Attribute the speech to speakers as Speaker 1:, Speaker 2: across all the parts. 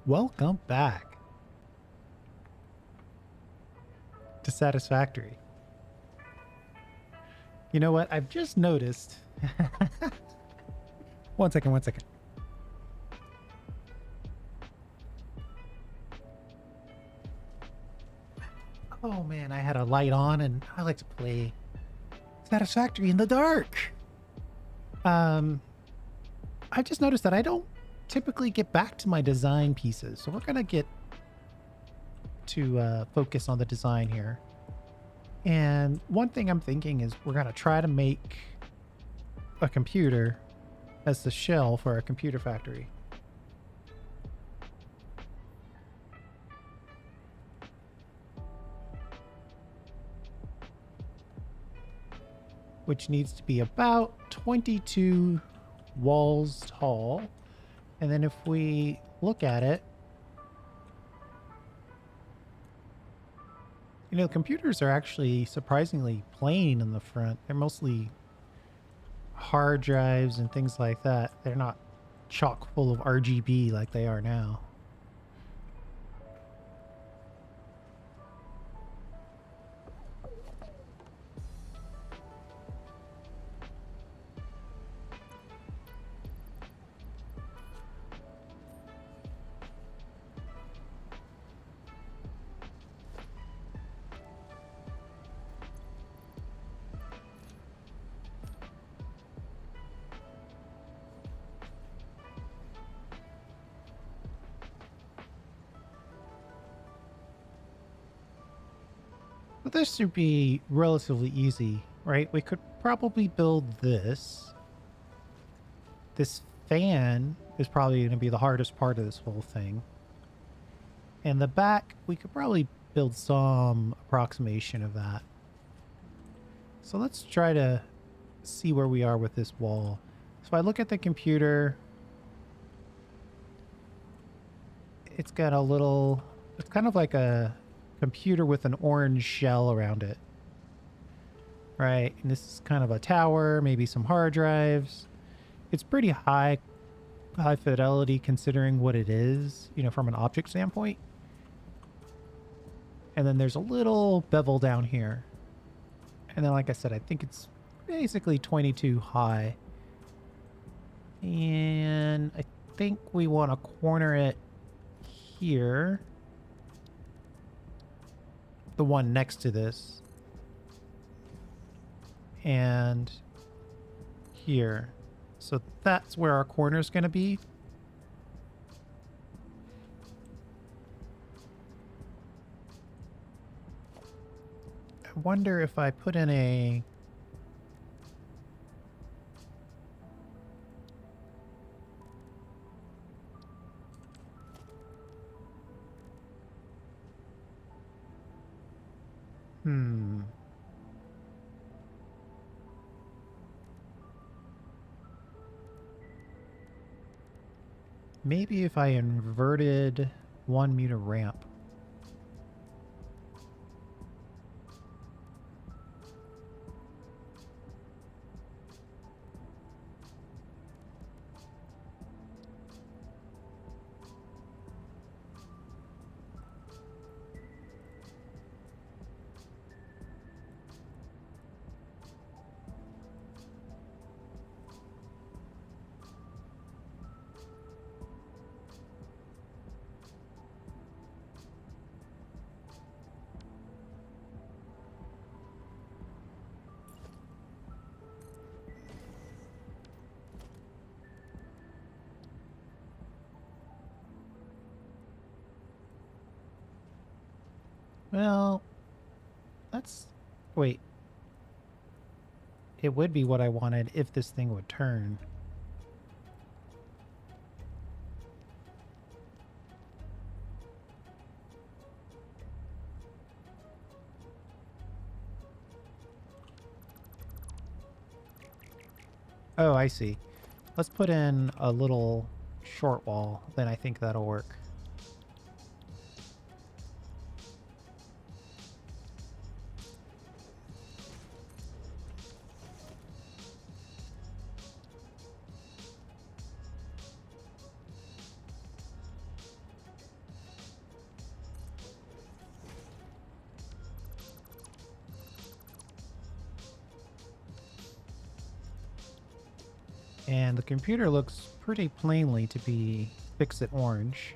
Speaker 1: Welcome back to Satisfactory. You know what? I've just noticed. One second. Oh man, I had a light on and I like to play Satisfactory in the dark. I just noticed that I don't typically get back to my design pieces. So we're going to get to focus on the design here. And one thing I'm thinking is we're going to try to make a computer as the shell for a computer factory. Which needs to be about 22 walls tall. And then if we look at it, you know, computers are actually surprisingly plain in the front. They're mostly hard drives and things like that. They're not chock full of RGB like they are now. But this should be relatively easy, right? We could probably build this. This fan is probably going to be the hardest part of this whole thing. And the back, we could probably build some approximation of that. So let's try to see where we are with this wall. So if I look at the computer, it's got a little, it's kind of like a computer with an orange shell around it. Right, and this is kind of a tower, maybe some hard drives. It's pretty high fidelity considering what it is, you know, from an object standpoint. And then there's a little bevel down here. And then, like I said, I think it's basically 22 high. And I think we want to corner it here. The one next to this. And here. So that's where our corner is going to be. I wonder if I put in a... Maybe if I inverted 1 meter ramp. Well, that's... Wait. It would be what I wanted if this thing would turn. Oh, I see. Let's put in a little short wall. Then I think that'll work. And the computer looks pretty plainly to be fix it orange.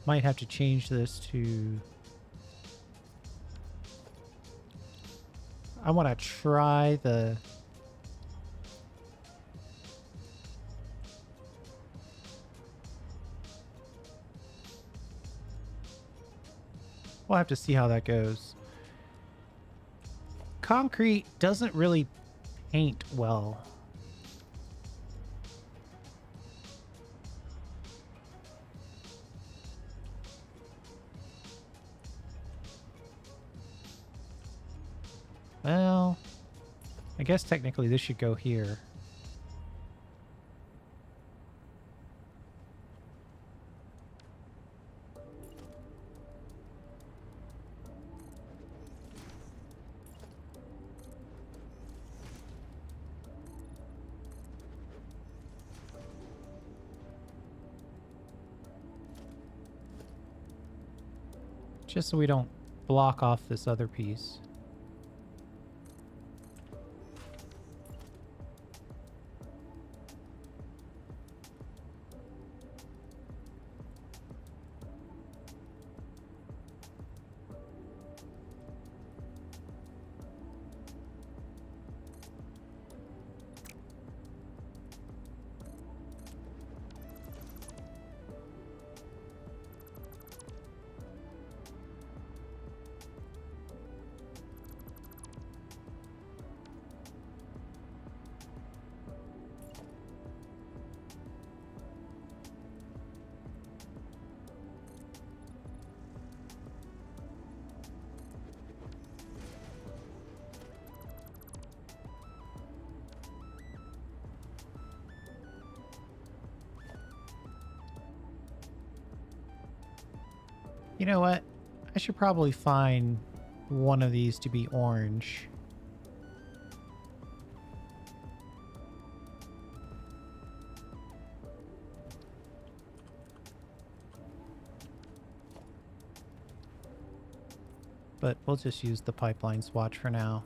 Speaker 1: Might have to change this to... I want to try the... We'll have to see how that goes. Concrete doesn't really paint well. Well, I guess technically this should go here. Just so we don't block off this other piece. You know what? I should probably find one of these to be orange. But we'll just use the pipeline swatch for now.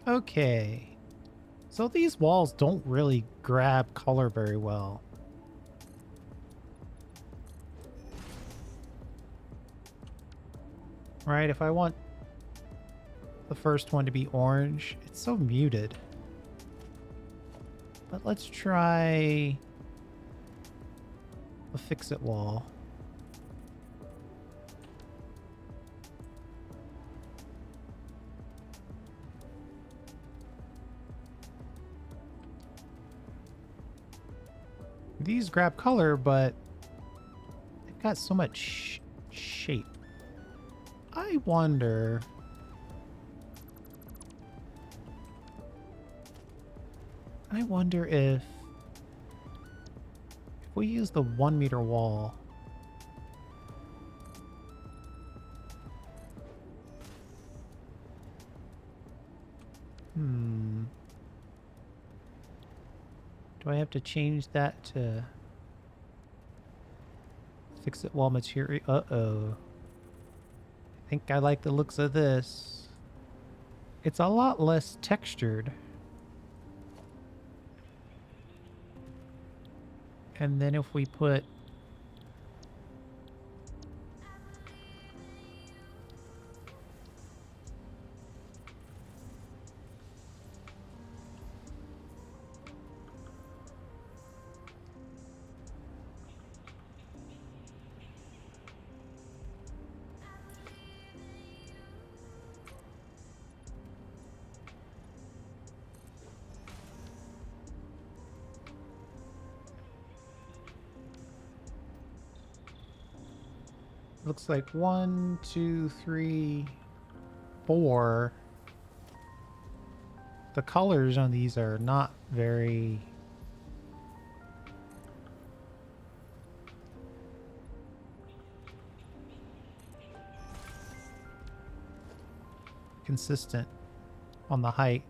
Speaker 1: Okay. So these walls don't really grab color very well. Right, if I want the first one to be orange, it's so muted. But let's try a fix-it wall. These grab color, but they've got so much shape. I wonder... if we use the 1 meter wall, do I have to change that to fix it wall material? Uh-oh. I think I like the looks of this. It's a lot less textured. And then if we put looks like 1, 2, 3, 4. The colors on these are not very consistent on the height.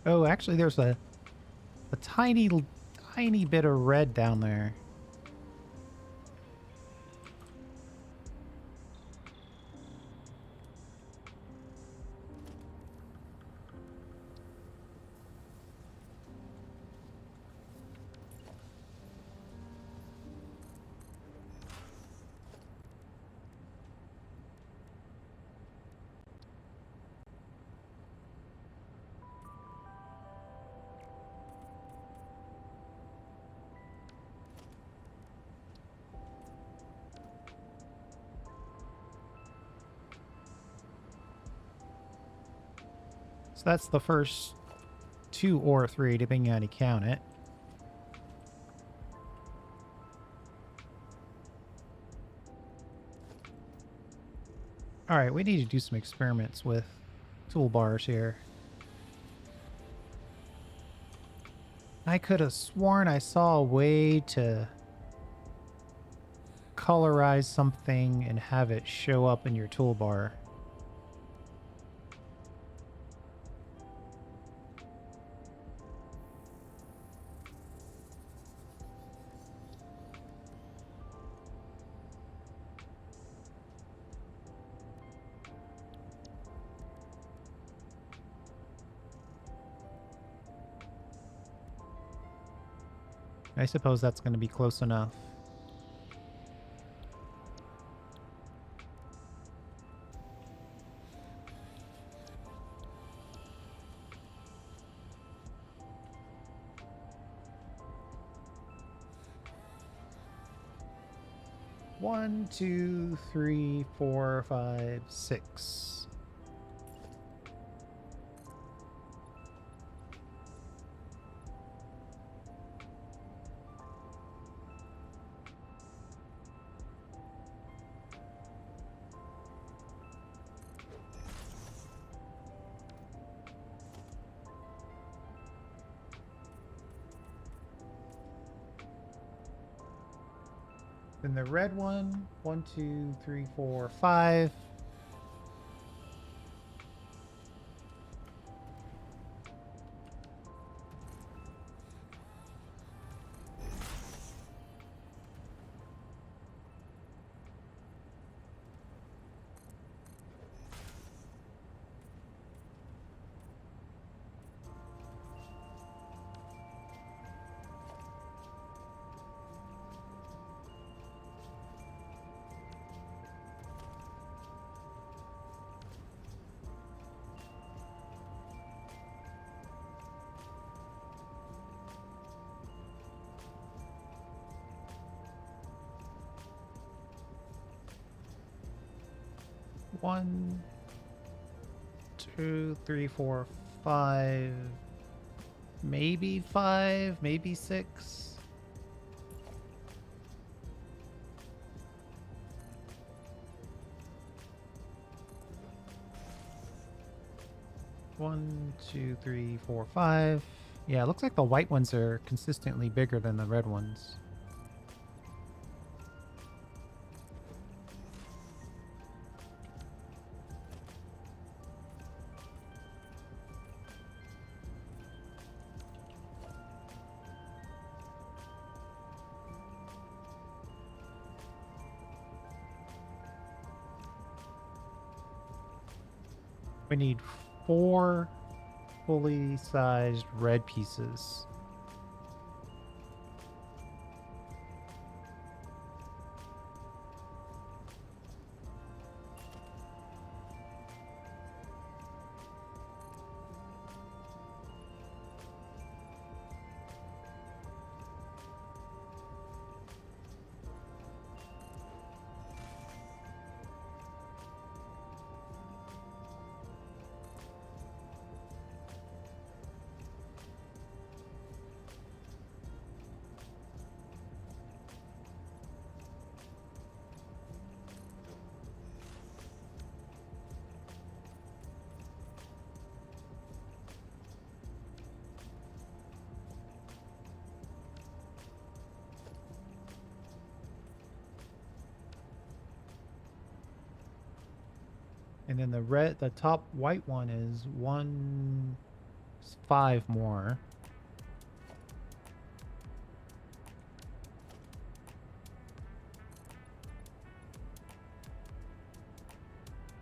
Speaker 1: Oh, actually, there's a tiny, tiny bit of red down there. So that's the first 2 or 3, depending on how you count it. All right, we need to do some experiments with toolbars here. I could have sworn I saw a way to colorize something and have it show up in your toolbar. I suppose that's going to be close enough. One, two, three, four, five, six. Then the red one, one, two, three, four, five. One, two, three, four, five. Maybe five, maybe six. One, two, three, four, five. Yeah, it looks like the white ones are consistently bigger than the red ones. We need 4 fully sized red pieces. And then the top white one is 1, It's 5 more.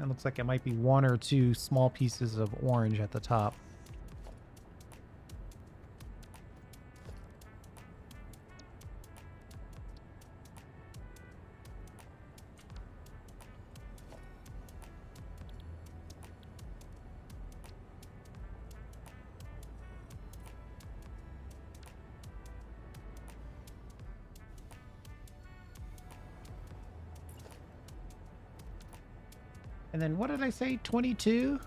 Speaker 1: It looks like it might be 1 or 2 small pieces of orange at the top. And then what did I say? 22?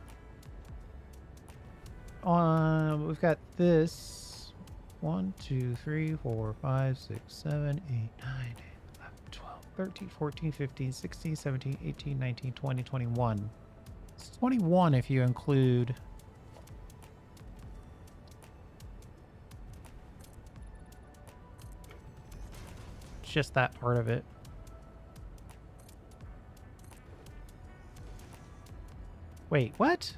Speaker 1: We've got this. 1, 2, 3, 4, 5, 6, 7, 8, 9, 10, 11, 12, 13, 14, 15, 16, 17, 18, 19, 20, 21. It's 21 if you include just that part of it. Wait, what?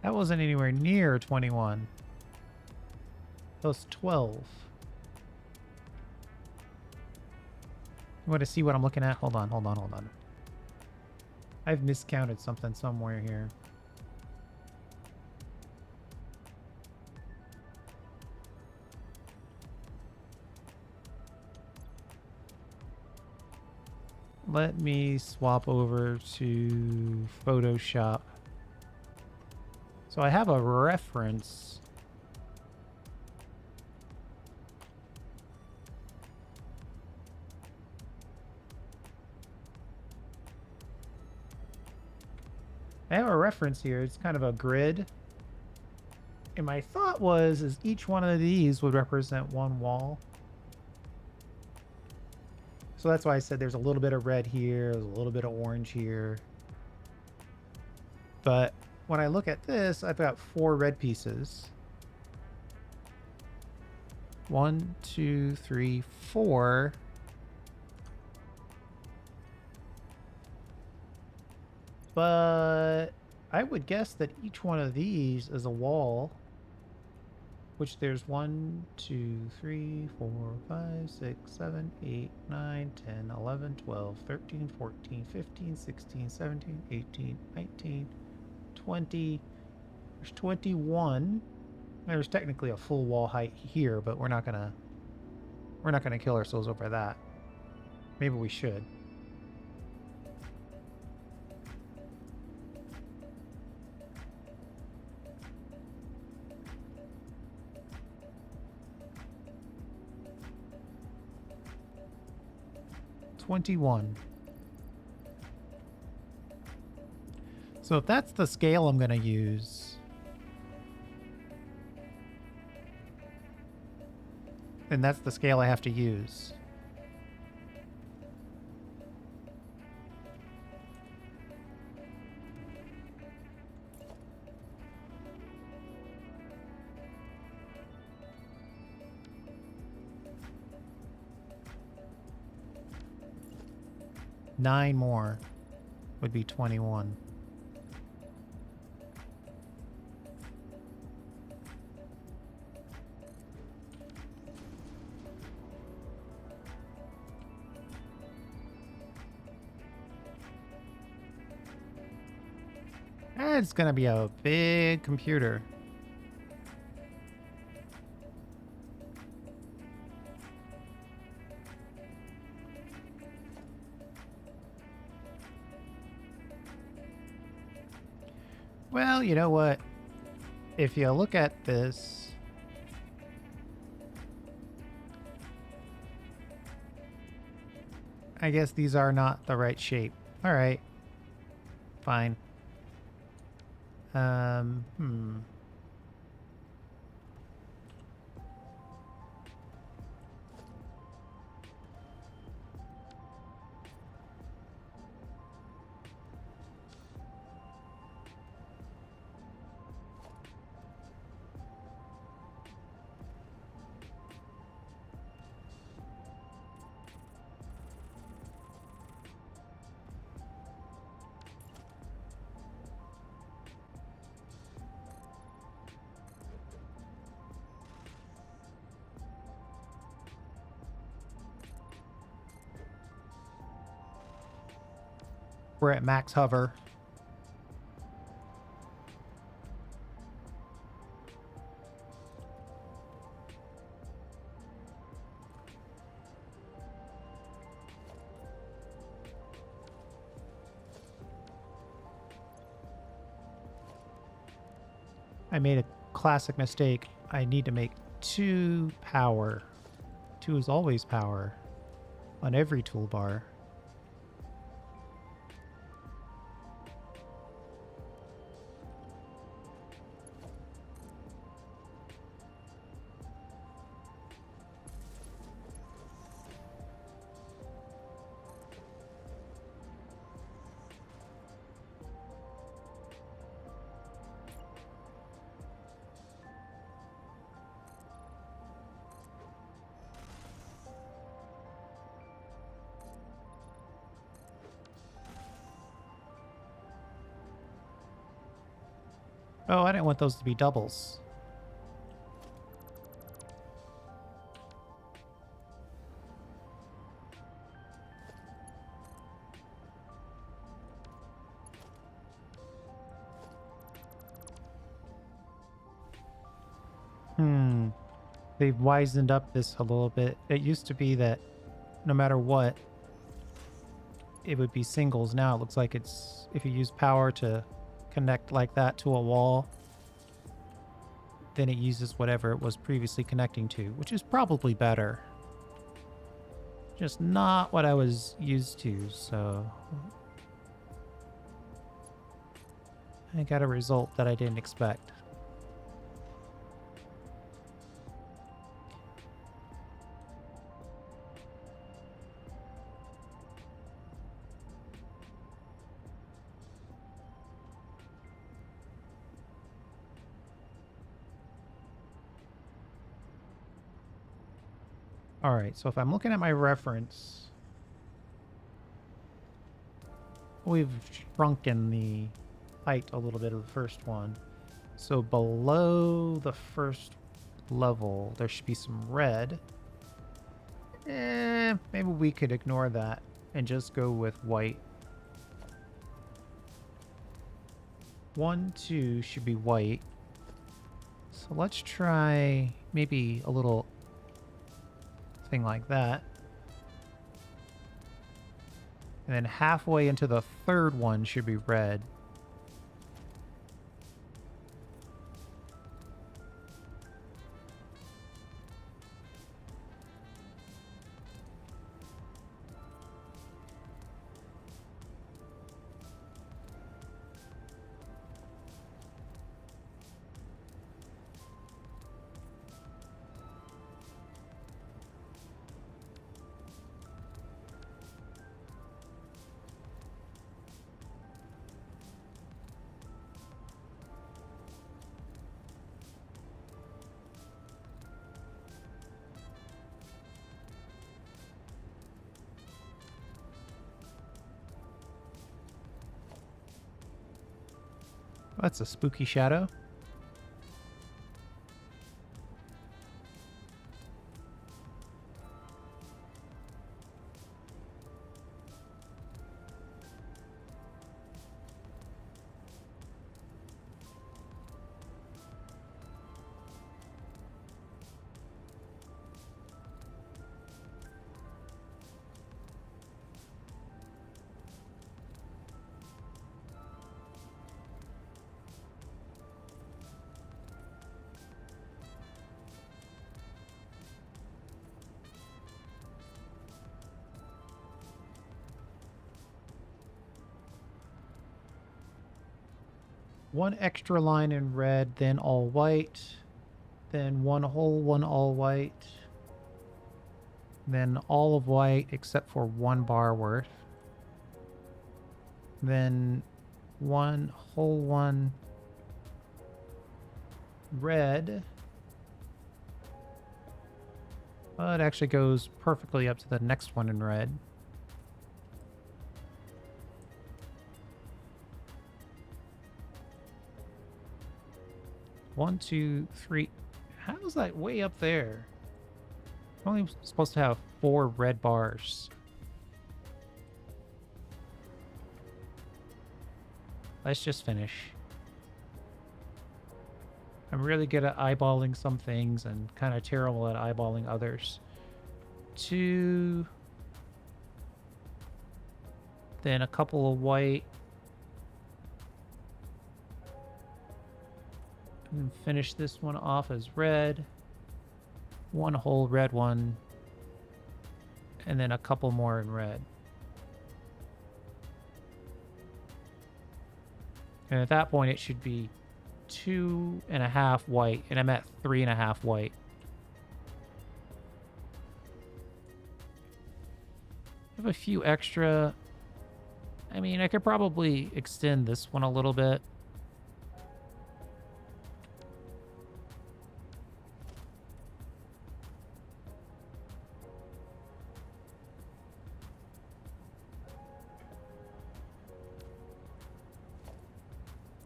Speaker 1: That wasn't anywhere near 21. That was 12. You want to see what I'm looking at? Hold on. I've miscounted something somewhere here. Let me swap over to Photoshop. So I have a reference. I have a reference here. It's kind of a grid. And my thought was is each one of these would represent one wall. So that's why I said there's a little bit of red here, there's a little bit of orange here. But when I look at this, I've got 4 red pieces. 1, 2, 3, 4. But I would guess that each one of these is a wall. Which there's 1, 2, 3, 4, 5, 6, 7, 8, 9, 10, 11, 12, 13, 14, 15, 16, 17, 18, 19, 20. There's 21. There's technically a full wall height here, but we're not gonna kill ourselves over that. Maybe we should. So if that's the scale I'm going to use, then that's the scale I have to use. Nine more would be 21. It's gonna be a big computer. Well, you know what? If you look at this, I guess these are not the right shape. All right. Fine. We're at max hover. I made a classic mistake. I need to make 2 power. 2 is always power on every toolbar. Oh, I didn't want those to be doubles. They've wizened up this a little bit. It used to be that no matter what, it would be singles. Now it looks like it's, if you use power to connect like that to a wall, then it uses whatever it was previously connecting to, which is probably better. Just not what I was used to, so I got a result that I didn't expect. All right, so if I'm looking at my reference, we've shrunken the height a little bit of the first one. So below the first level, there should be some red. Maybe we could ignore that and just go with white. 1, 2 should be white. So let's try maybe a little thing like that. And then halfway into the third one should be red. That's a spooky shadow. One extra line in red, then all white, then one whole one all white, then all of white except for 1 bar worth, then one whole one red. Well, it actually goes perfectly up to the next one in red. One, two, three. How is that way up there? I'm only supposed to have 4 red bars. Let's just finish. I'm really good at eyeballing some things and kind of terrible at eyeballing others. 2. Then a couple of white. And finish this one off as red. 1 whole red one. And then a couple more in red. And at that point, it should be 2.5 white, and I'm at 3.5 white. I have a few extra. I mean, I could probably extend this one a little bit.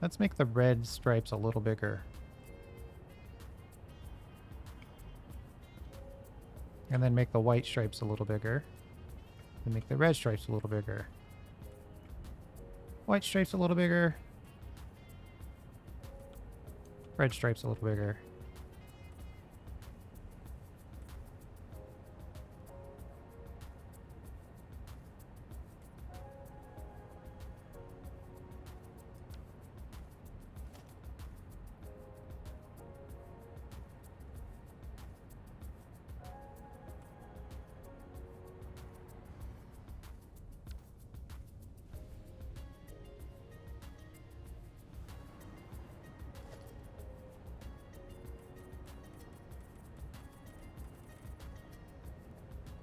Speaker 1: Let's make the red stripes a little bigger. And then make the white stripes a little bigger. And make the red stripes a little bigger. White stripes a little bigger. Red stripes a little bigger.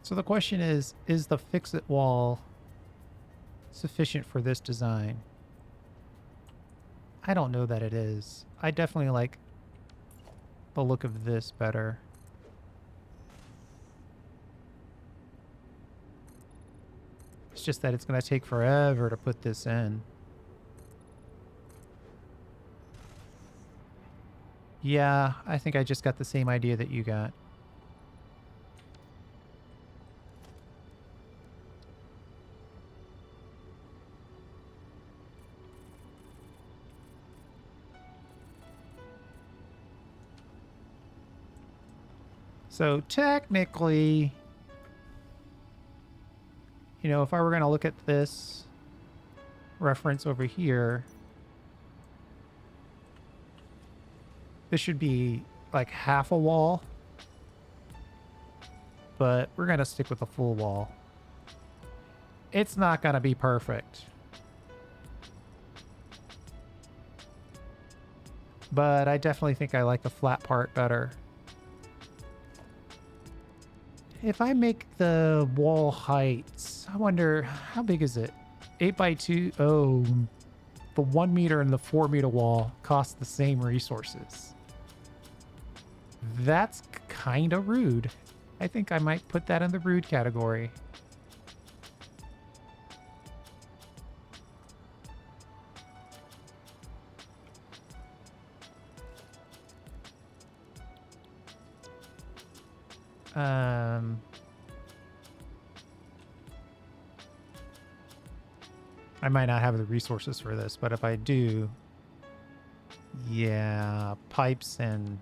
Speaker 1: So the question is the fix-it wall sufficient for this design? I don't know that it is. I definitely like the look of this better. It's just that it's going to take forever to put this in. Yeah, I think I just got the same idea that you got. So technically, you know, if I were going to look at this reference over here, this should be like half a wall, but we're going to stick with a full wall. It's not going to be perfect, but I definitely think I like the flat part better. If I make the wall heights, I wonder, how big is it? 8 by 2? Oh, the 1 meter and the 4 meter wall cost the same resources. That's kind of rude. I think I might put that in the rude category. I might not have the resources for this, but if I do, yeah, pipes and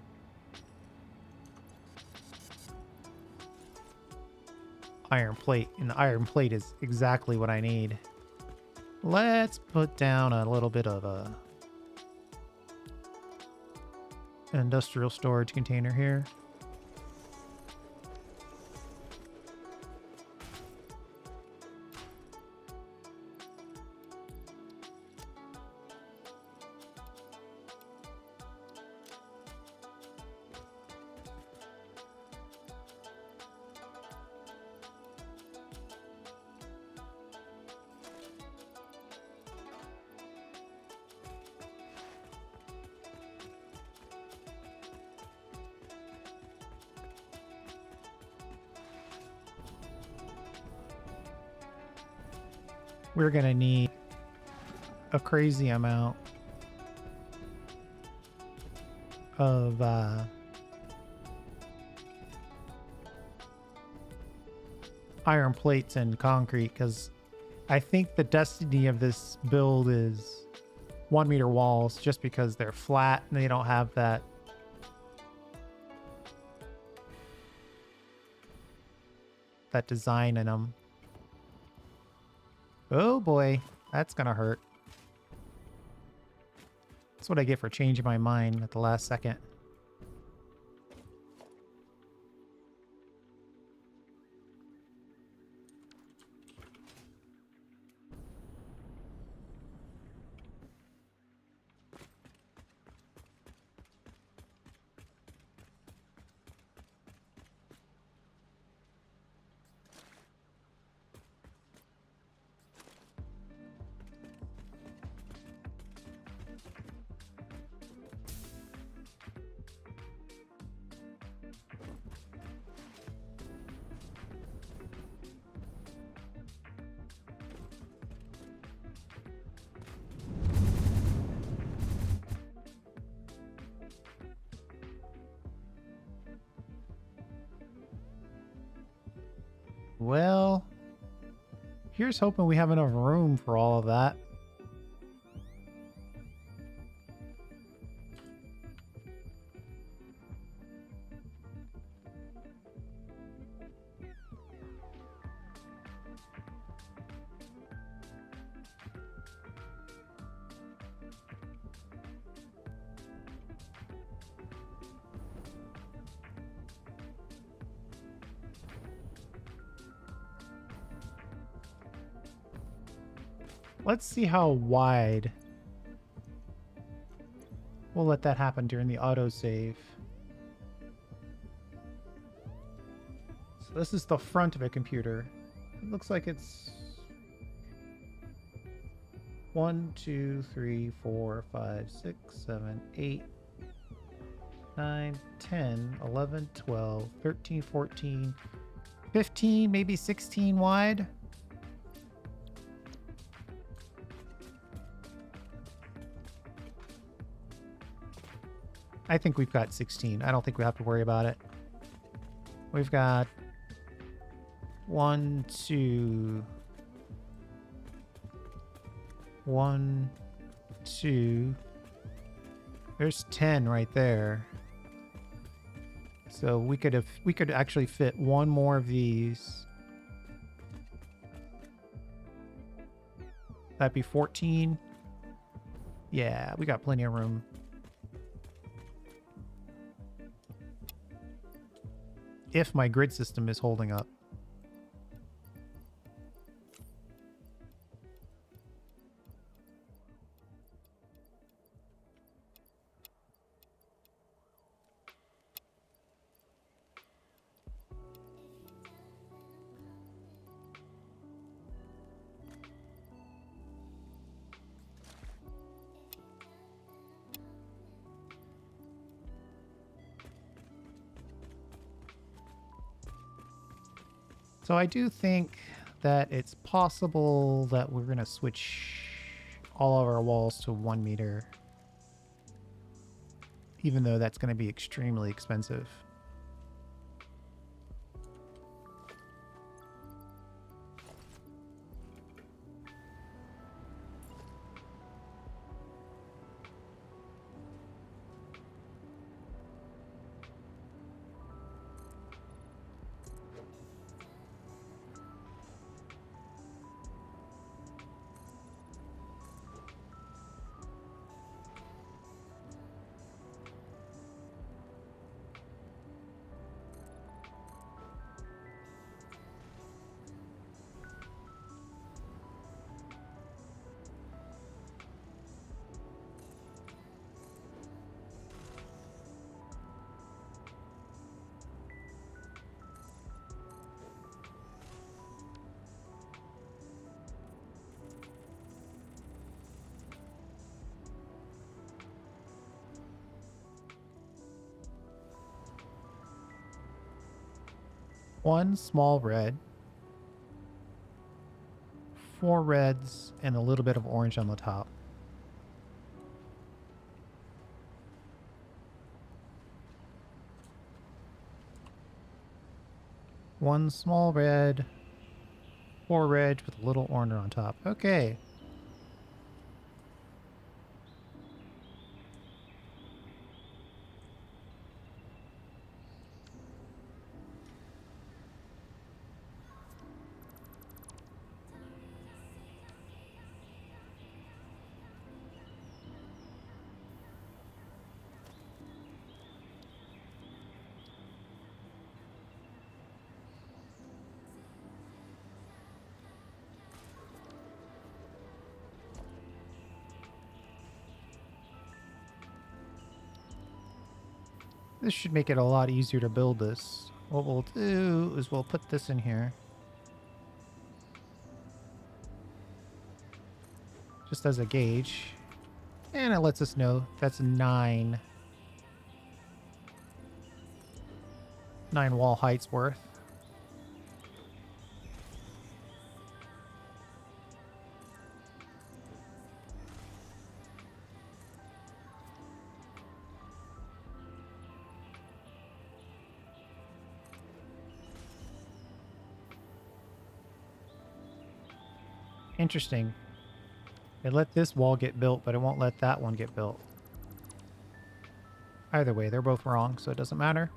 Speaker 1: iron plate. And the iron plate is exactly what I need. Let's put down a little bit of a industrial storage container here. We're gonna need a crazy amount of iron plates and concrete, because I think the destiny of this build is 1 meter walls just because they're flat and they don't have that design in them. Oh boy, that's gonna hurt. That's what I get for changing my mind at the last second. Well, here's hoping we have enough room for all of that. Let's see how wide. We'll let that happen during the autosave. So this is the front of a computer. It looks like it's 1, 2, 3, 4, 5, 6, 7, 8, 9, 10, 11, 12, 13, 14, 15, maybe 16 wide. I think we've got 16. I don't think we have to worry about it. We've got 1, 2, 1, 2. There's 10 right there. So we could actually fit one more of these. That'd be 14. Yeah, we got plenty of room. If my grid system is holding up. So I do think that it's possible that we're going to switch all of our walls to 1 meter, even though that's going to be extremely expensive. One small red, 4 reds, and a little bit of orange on the top. One small red, 4 red with a little orange on top. Okay. This should make it a lot easier to build this. What we'll do is we'll put this in here. Just as a gauge. And it lets us know that's 9 wall heights worth. Interesting. It let this wall get built, but it won't let that one get built. Either way, they're both wrong, so it doesn't matter.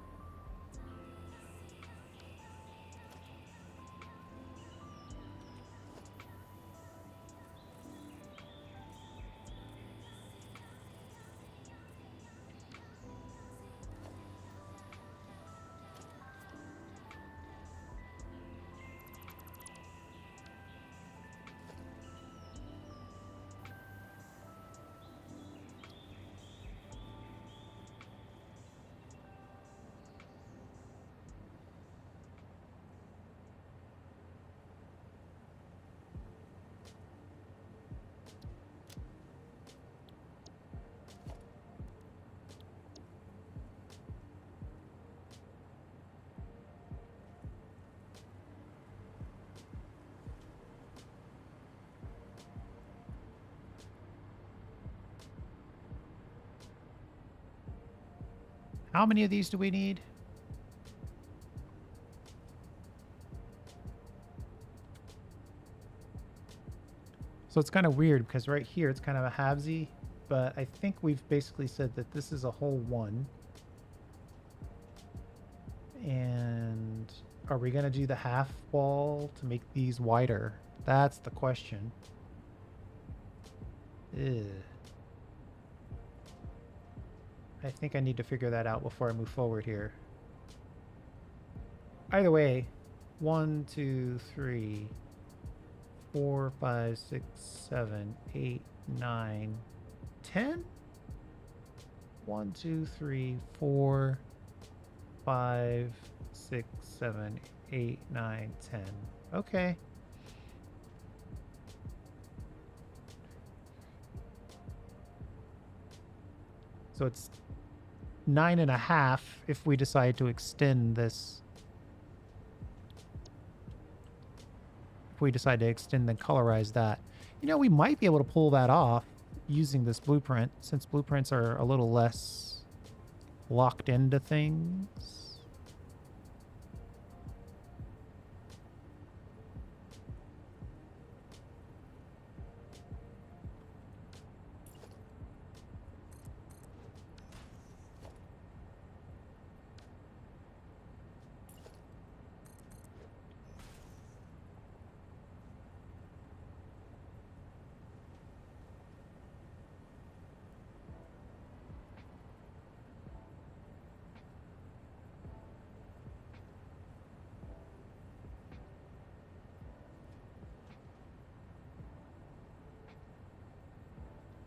Speaker 1: How many of these do we need? So it's kind of weird because right here it's kind of a halvesy, but I think we've basically said that this is a whole one. And are we going to do the half wall to make these wider? That's the question. Ugh. I think I need to figure that out before I move forward here. Either way, 1, 2, 3, 4, 5, 6, 7, 8, 9, 10? 1, 2, 3, 4, 5, 6, 7, 8, 9, 10. Okay. So it's 9.5 if we decide to extend this. If we decide to extend and colorize that. You know, we might be able to pull that off using this blueprint, since blueprints are a little less locked into things.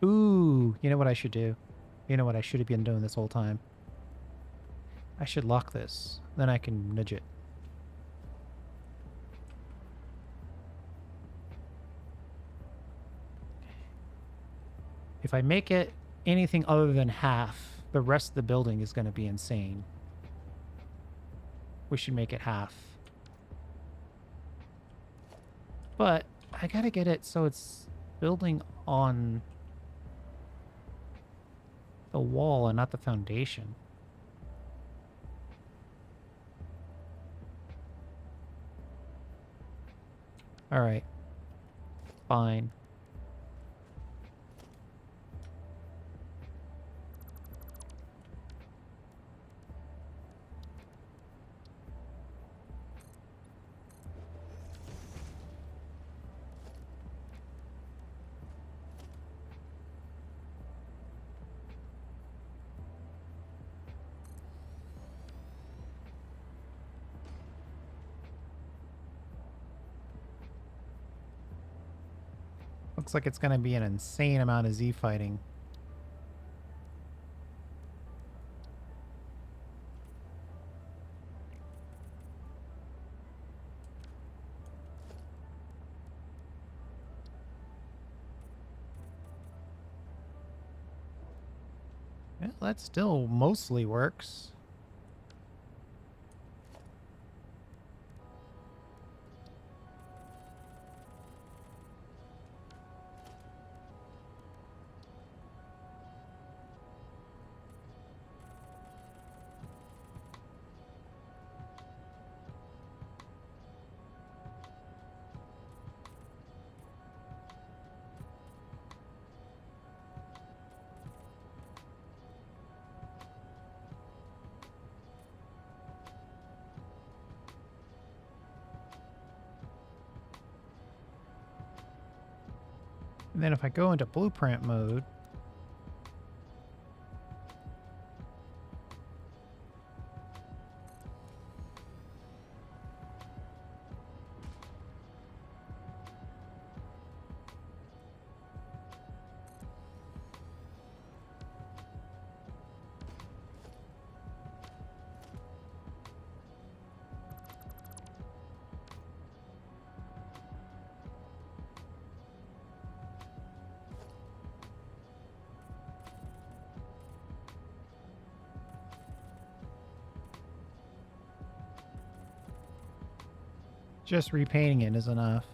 Speaker 1: Ooh, you know what I should do? You know what I should have been doing this whole time? I should lock this. Then I can nudge it. If I make it anything other than half, the rest of the building is going to be insane. We should make it half. But I got to get it so it's building on the wall and not the foundation. All right. Fine. Looks like it's going to be an insane amount of Z fighting. Well, that still mostly works. And then if I go into blueprint mode, just repainting it is enough.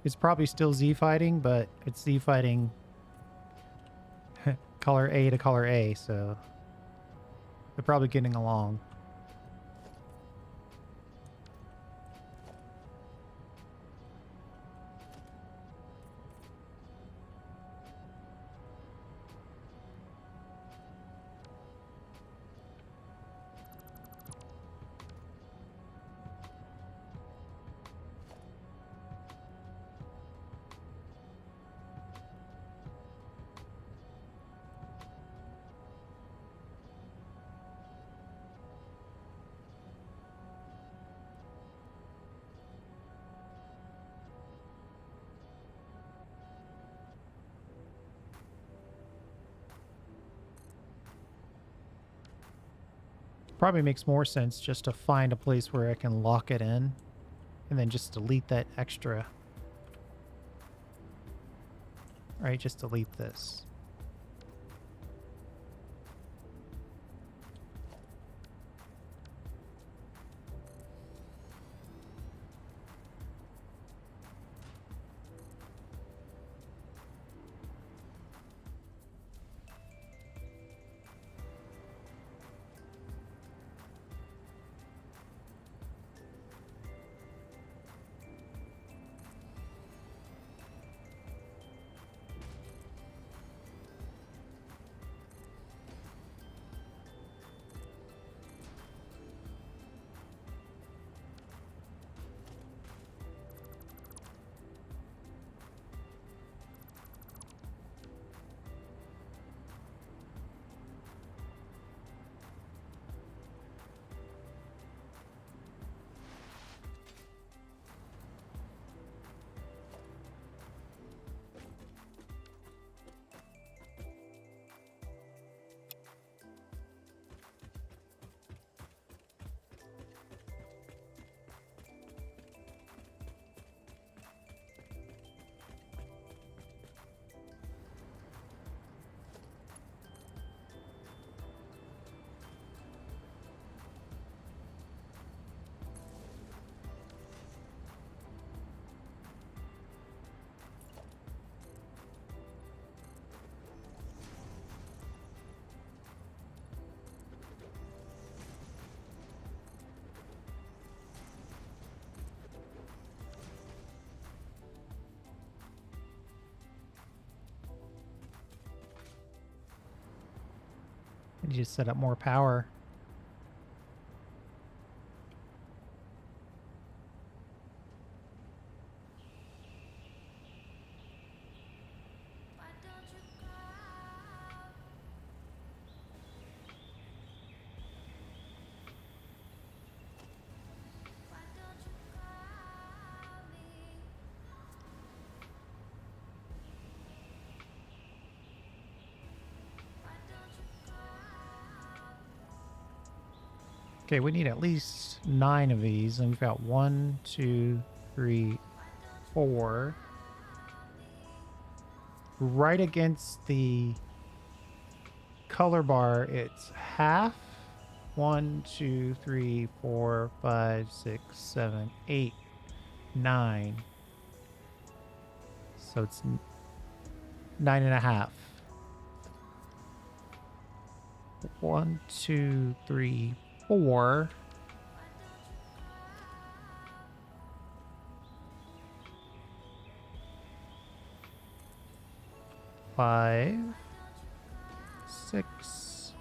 Speaker 1: It's probably still Z fighting, but it's Z fighting color A to color A, so they're probably getting along. Probably makes more sense just to find a place where I can lock it in and then just delete that extra. Right, just delete this. And you just set up more power. Okay, we need at least 9 of these, and we've got 1, 2, 3, 4. Right against the color bar, it's half. 1, 2, 3, 4, 5, 6, 7, 8, 9. So it's 9.5. 1, 2, 3, 4. 5, 6,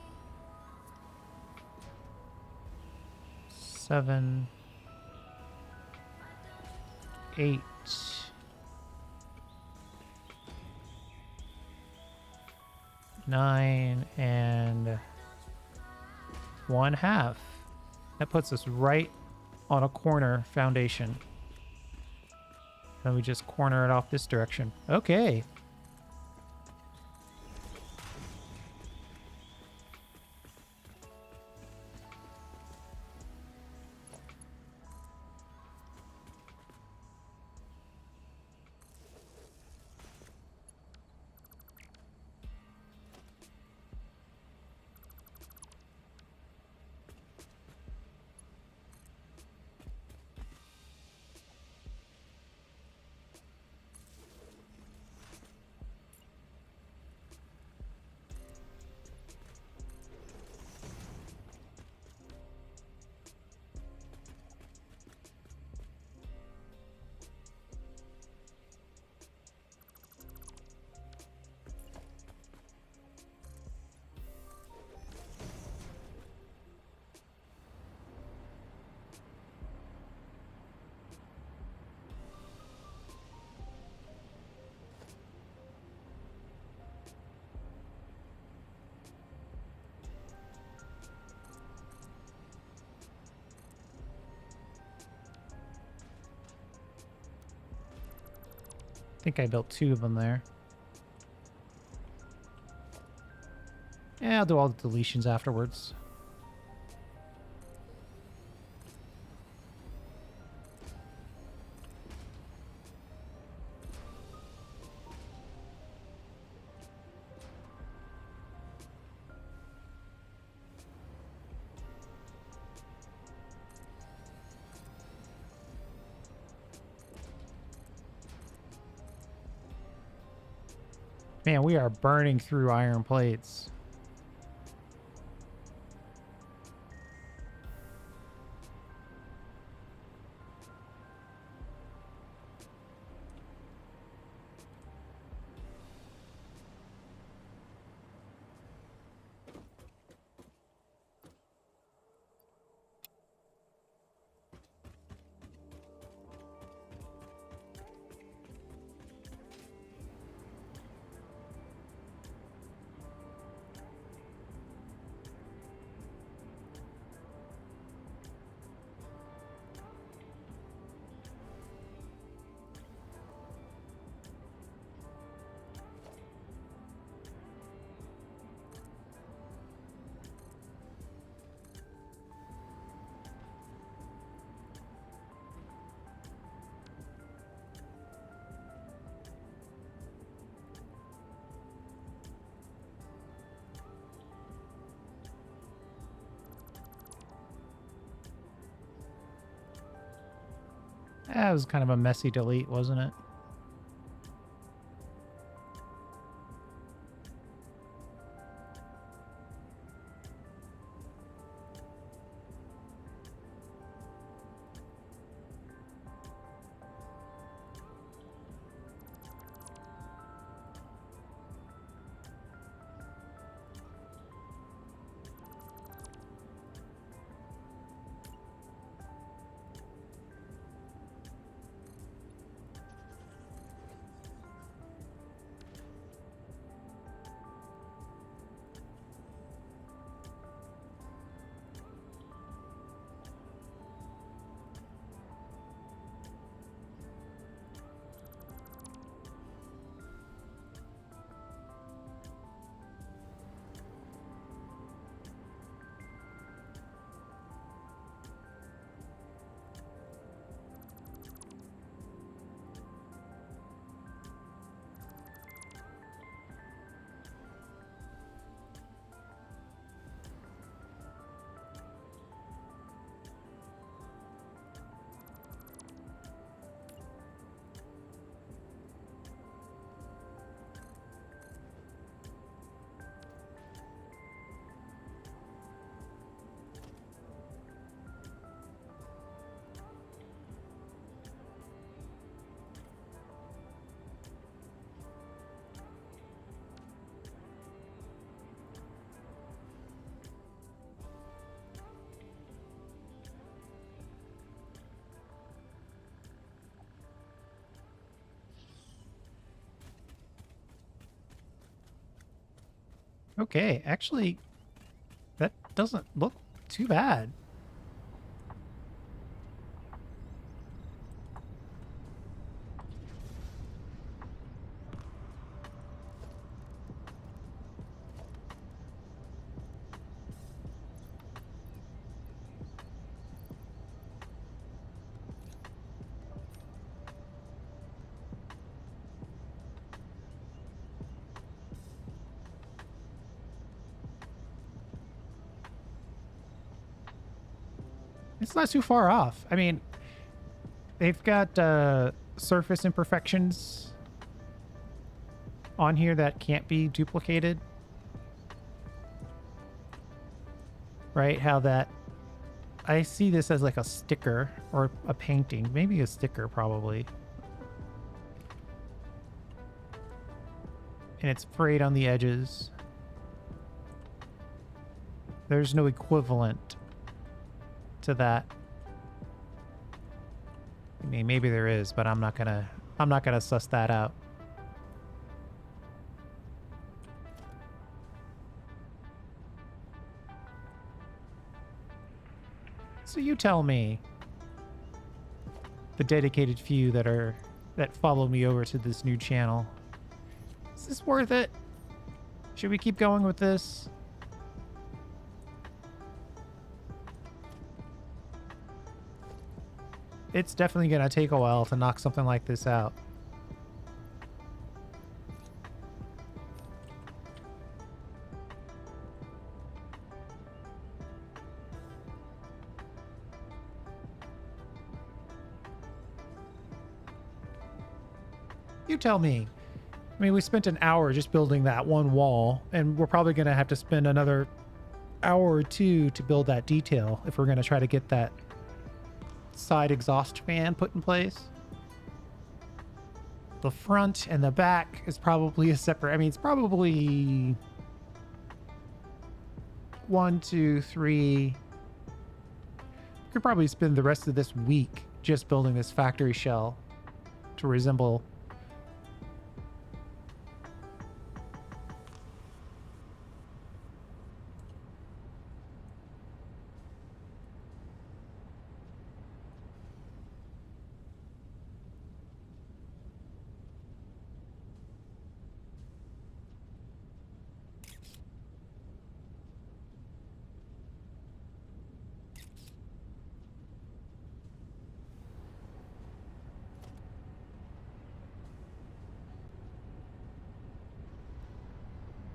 Speaker 1: 7, 8, 9, and 1/2. That puts us right on a corner foundation. Then we just corner it off this direction. Okay. I think I built 2 of them there. Yeah, I'll do all the deletions afterwards. Man, we are burning through iron plates. That was kind of a messy delete, wasn't it? Okay, actually, that doesn't look too bad. It's not too far off. I mean, they've got surface imperfections on here that can't be duplicated. Right? How that... I see this as like a sticker or a painting. Maybe a sticker, probably. And it's frayed on the edges. There's no equivalent to that. I mean, maybe there is, but I'm not gonna suss that out. So you tell me, the dedicated few that follow me over to this new channel, is this worth it? Should we keep going with this? It's definitely gonna take a while to knock something like this out. You tell me. I mean, we spent an hour just building that one wall, and we're probably going to have to spend another hour or two to build that detail if we're going to try to get that side exhaust fan put in place. The front and the back is probably a separate... I mean, it's probably 1, 2, 3... We could probably spend the rest of this week just building this factory shell to resemble...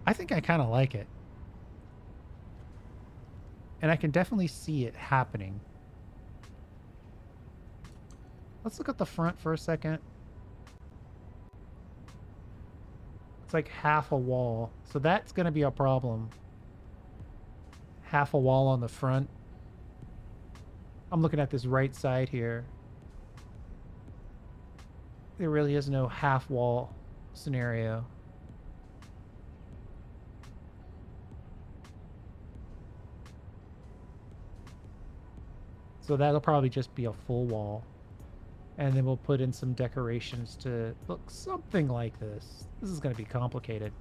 Speaker 1: I think I kind of like it. And I can definitely see it happening. Let's look at the front for a second. It's like half a wall. So that's going to be a problem. Half a wall on the front. I'm looking at this right side here. There really is no half wall scenario. So that'll probably just be a full wall. And then we'll put in some decorations to look something like this. This is going to be complicated.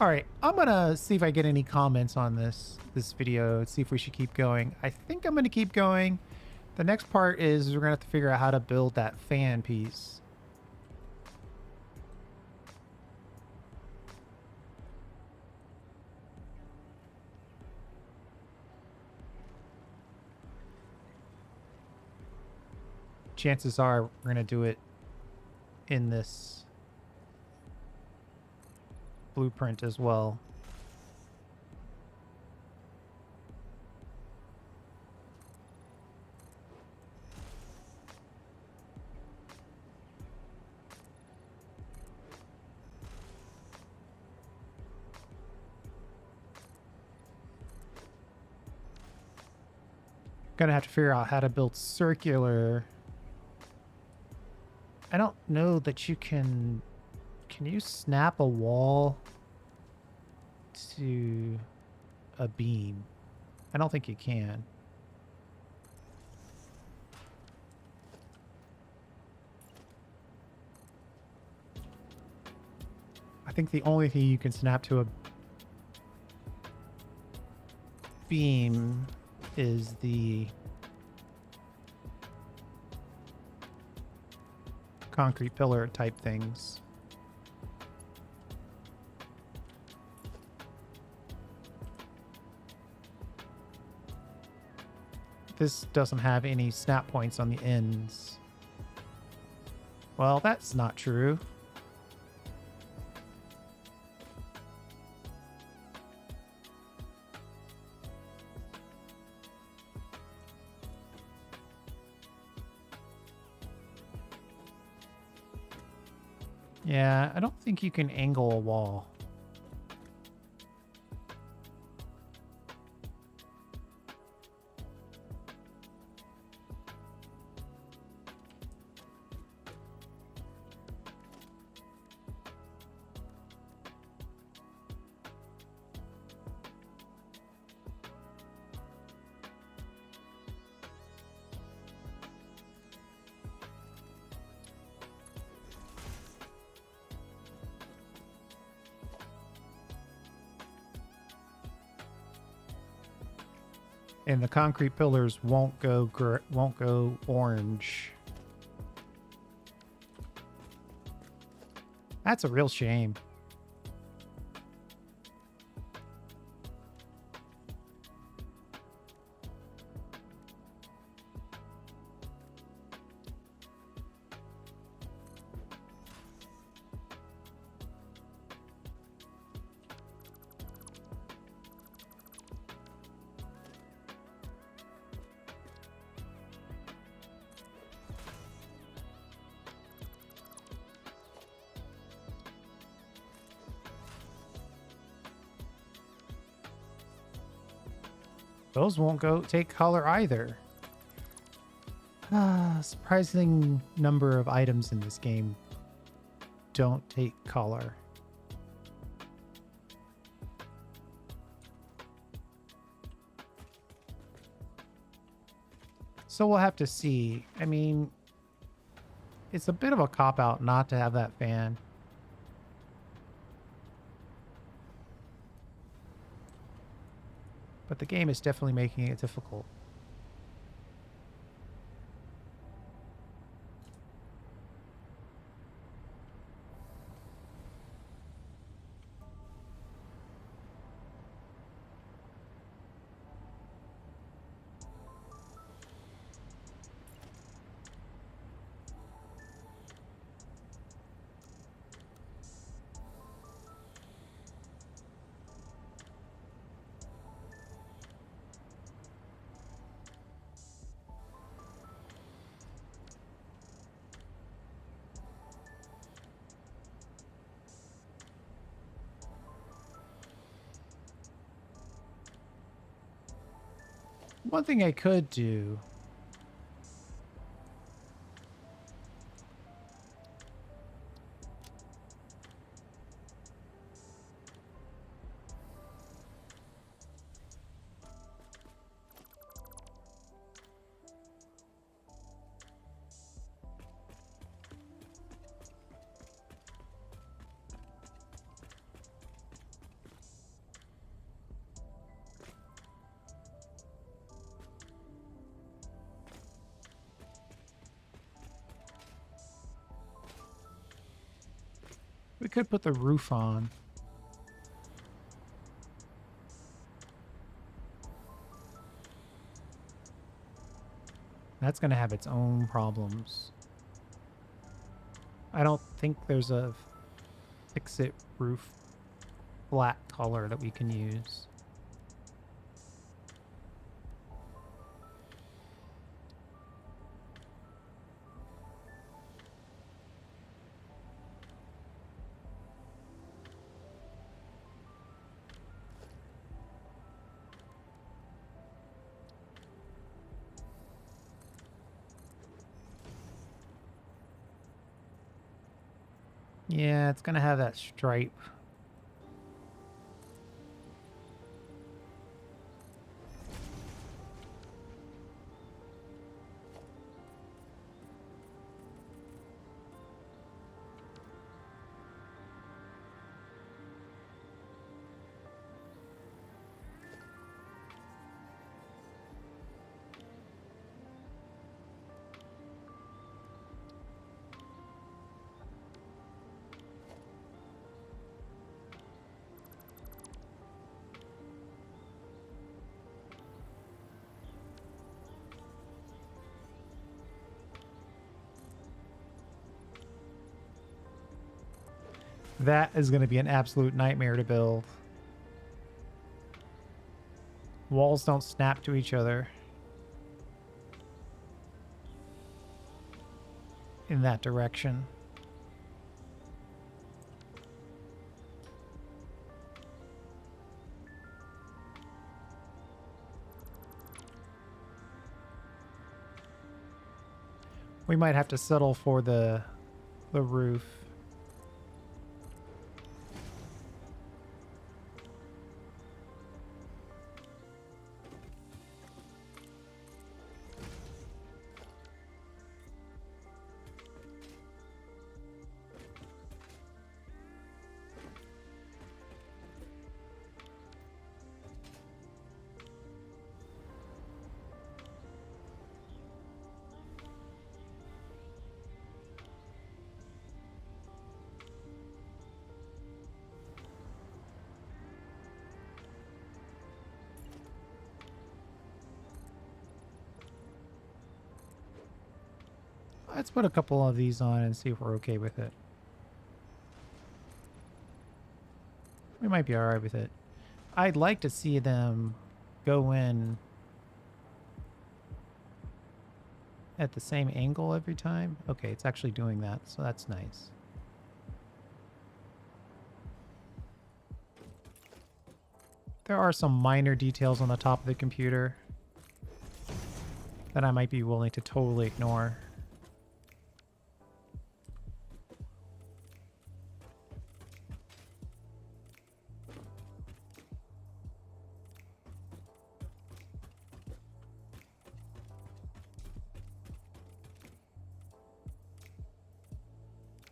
Speaker 1: All right, I'm going to see if I get any comments on this video, see if we should keep going. I think I'm going to keep going. The next part is we're going to have to figure out how to build that fan piece. Chances are we're going to do it in this blueprint as well. Gonna have to figure out how to build circular. I don't know that you can you snap a wall to a beam? I don't think you can. I I think the only thing you can snap to a beam is the concrete pillar type things. This doesn't have any snap points on the ends. Well, that's not true. Yeah, I don't think you can angle a wall. And the concrete pillars won't go orange. That's a real shame. Those won't take color either. Surprising number of items in this game don't take color. So we'll have to see. I mean, it's a bit of a cop-out not to have that fan. But the game is definitely making it difficult. One thing I could do we could put the roof on. That's going to have its own problems. I don't think there's a fix-it roof black color that we can use. Yeah, it's going to have that stripe. That is going to be an absolute nightmare to build. Walls don't snap to each other in that direction. We might have to settle for the roof. Let's put a couple of these on and see if we're okay with it. We might be all right with it. I'd like to see them go in at the same angle every time. Okay, it's actually doing that, so that's nice. There are some minor details on the top of the computer that I might be willing to totally ignore.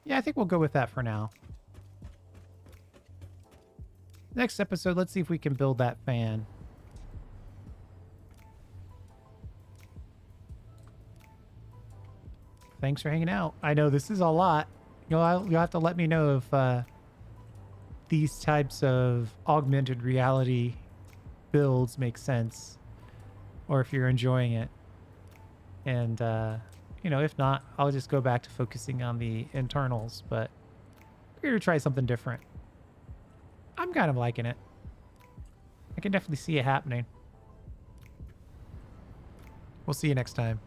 Speaker 1: Yeah, I think we'll go with that for now. Next episode, let's see if we can build that fan. Thanks for hanging out. I know this is a lot. You'll have to let me know if these types of augmented reality builds make sense, or if you're enjoying it. And you know, if not, I'll just go back to focusing on the internals, but we're gonna try something different. I'm kind of liking it. I can definitely see it happening. We'll see you next time.